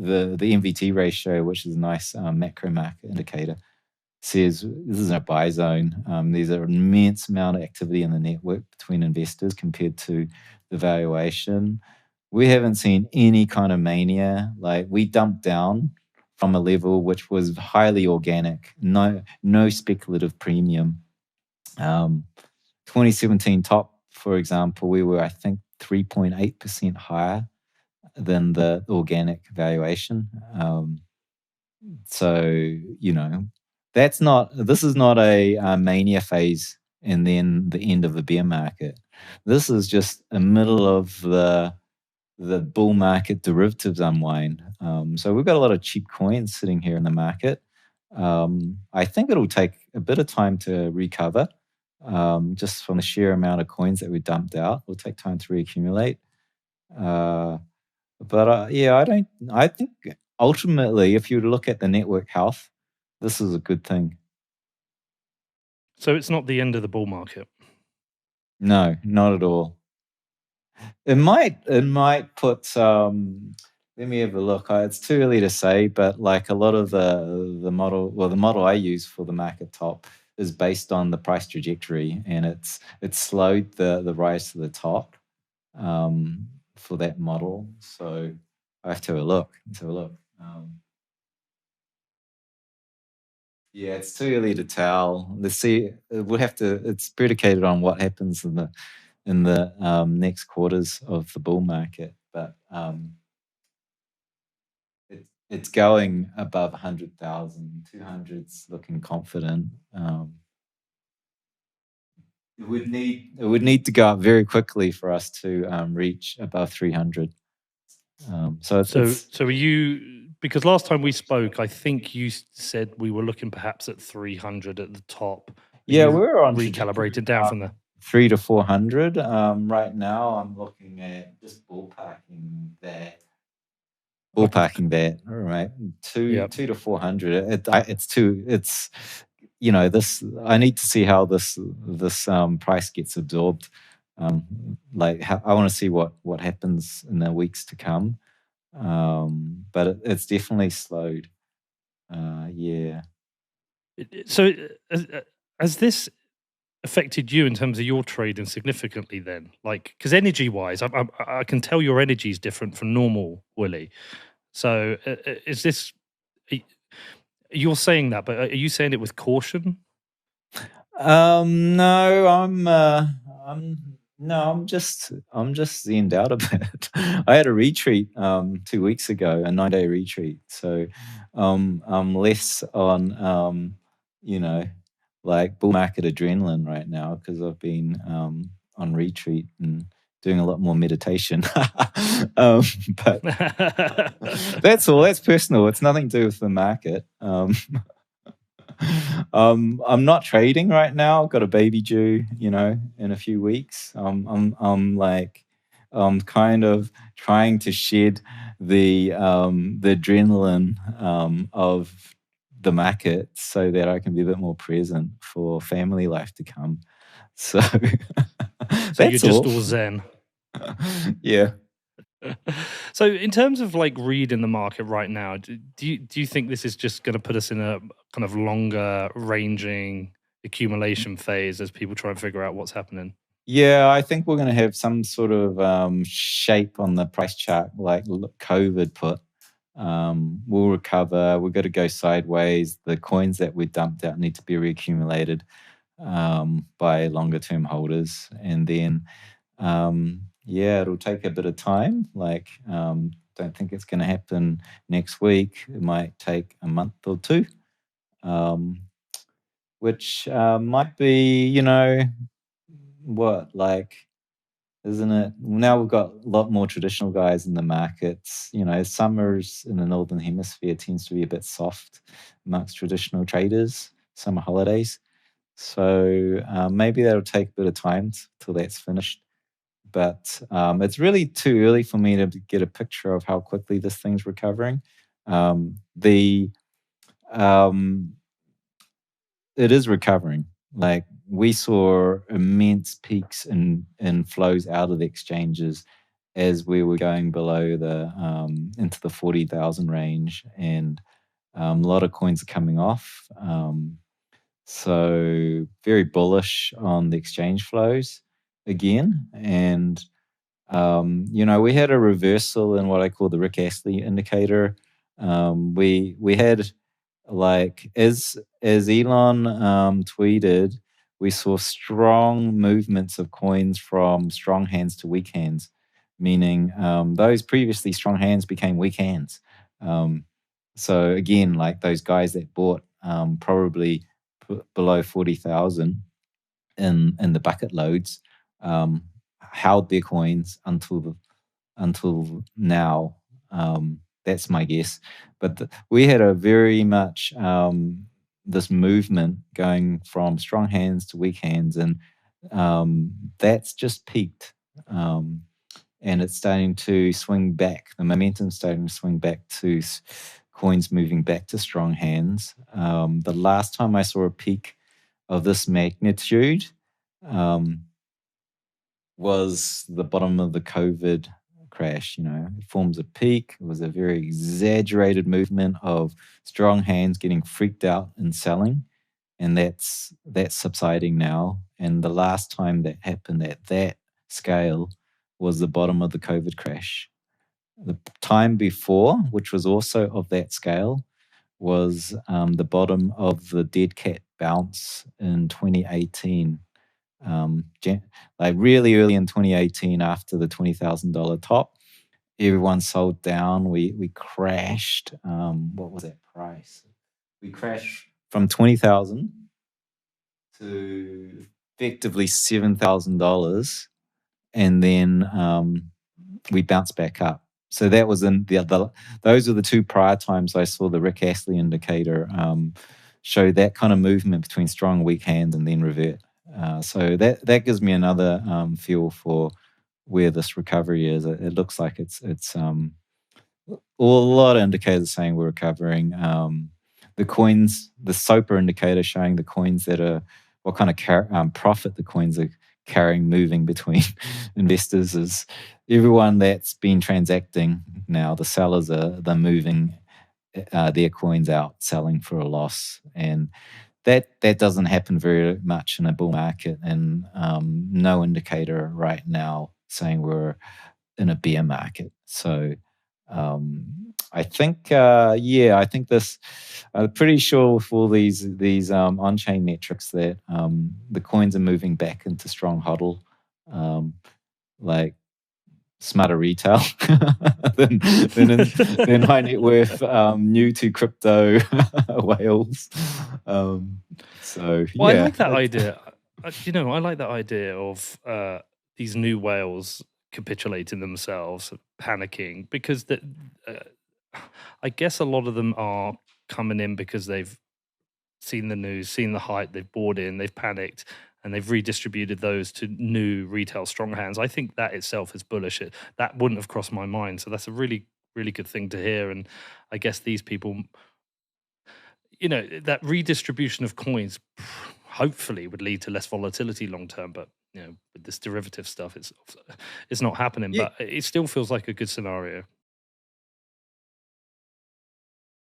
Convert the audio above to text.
the MVT ratio, which is a nice macro market indicator, says this is a buy zone. There's an immense amount of activity in the network between investors compared to the valuation. We haven't seen any kind of mania. Like, we dumped down from a level which was highly organic, no speculative premium. 2017 top, for example, we were, I think, 3.8% higher than the organic valuation. So, this is not a mania phase and then the end of the bear market. This is just a middle of the bull market derivatives unwind. So we've got a lot of cheap coins sitting here in the market. I think it'll take a bit of time to recover, just from the sheer amount of coins that we dumped out. It'll take time to reaccumulate. I think ultimately, if you look at the network health, this is a good thing. So it's not the end of the bull market? No, not at all. It might put let me have a look. It's too early to say, but like a lot of the model I use for the market top is based on the price trajectory, and it's slowed the rise to the top for that model. So I have to have a look. Yeah, it's too early to tell. Let's see. It's predicated on what happens in the next quarters of the bull market, but it's going above 100,000. 200's looking confident. It would need to go up very quickly for us to reach above 300. So are you? Because last time we spoke, I think you said we were looking perhaps at 300 at the top. Yeah, we're on recalibrated down from there. 300 to 400. Right now, I'm looking at just ballparking that. All right? 200 to 400. It's I need to see how this price gets absorbed. I want to see what happens in the weeks to come. But it's definitely slowed. Yeah. So has this affected you in terms of your trading significantly then? Like, because energy wise, I can tell your energy is different from normal, Willy. So is this, you're saying that, but are you saying it with caution? No, I'm just zened out a bit. I had a retreat 2 weeks ago, a 9-day retreat. So I'm less on like bull market adrenaline right now because I've been on retreat and doing a lot more meditation. But that's all. That's personal. It's nothing to do with the market. I'm not trading right now. I've got a baby due, in a few weeks. I'm kind of trying to shed the adrenaline of the market so that I can be a bit more present for family life to come. So so you're just all zen. Yeah. So in terms of like reading the market right now, do you think this is just going to put us in a kind of longer ranging accumulation phase as people try and figure out what's happening? Yeah, I think we're going to have some sort of shape on the price chart like COVID put. We'll recover. We're going to go sideways. The coins that we dumped out need to be reaccumulated by longer term holders. And then it'll take a bit of time. Don't think it's going to happen next week. It might take a month or two, which might be, isn't it? Now we've got a lot more traditional guys in the markets. Summers in the Northern Hemisphere tends to be a bit soft amongst traditional traders, summer holidays. So maybe that'll take a bit of time till that's finished. But it's really too early for me to get a picture of how quickly this thing's recovering. It is recovering. Like, we saw immense peaks in flows out of the exchanges as we were going below the into the 40,000 range, and a lot of coins are coming off. So very bullish on the exchange flows again. And we had a reversal in what I call the Rick Astley indicator. We had, like, as Elon tweeted, we saw strong movements of coins from strong hands to weak hands, meaning those previously strong hands became weak hands. So again, like those guys that bought probably below 40,000 in the bucket loads, held their coins until now. That's my guess. But we had a very much this movement going from strong hands to weak hands, and that's just peaked. And it's starting to swing back. The momentum's starting to swing back to coins moving back to strong hands. The last time I saw a peak of this magnitude was the bottom of the COVID crash. It forms a peak. It was a very exaggerated movement of strong hands getting freaked out and selling, and that's subsiding now. And the last time that happened at that scale was the bottom of the COVID crash. The time before, which was also of that scale, was the bottom of the dead cat bounce in 2018. Like really early in 2018, after the $20,000 top, everyone sold down. We crashed. What was that price? We crashed from 20,000 to effectively $7,000, and then we bounced back up. So that was in those are the two prior times I saw the Rick Astley indicator show that kind of movement between strong and weak hands and then revert. So that gives me another feel for where this recovery is. It looks like it's a lot of indicators saying we're recovering. The coins, the SOPR indicator showing the coins that are what kind of profit the coins are carrying moving between investors, is everyone that's been transacting now. The sellers they're moving their coins out, selling for a loss, and that doesn't happen very much in a bull market, and no indicator right now saying we're in a bear market. So I think, I think this. I'm pretty sure with all these on-chain metrics that the coins are moving back into strong hodl, like smarter retail than high net worth new to crypto whales. So well, yeah, I like that idea. I like that idea of these new whales capitulating themselves, panicking, because I guess a lot of them are coming in because they've seen the news, seen the hype, they've bought in, they've panicked, and they've redistributed those to new retail strong hands. I think that itself is bullish. That wouldn't have crossed my mind. So that's a really, really good thing to hear. And I guess these people, that redistribution of coins hopefully would lead to less volatility long term. But with this derivative stuff, it's not happening. Yeah. But it still feels like a good scenario.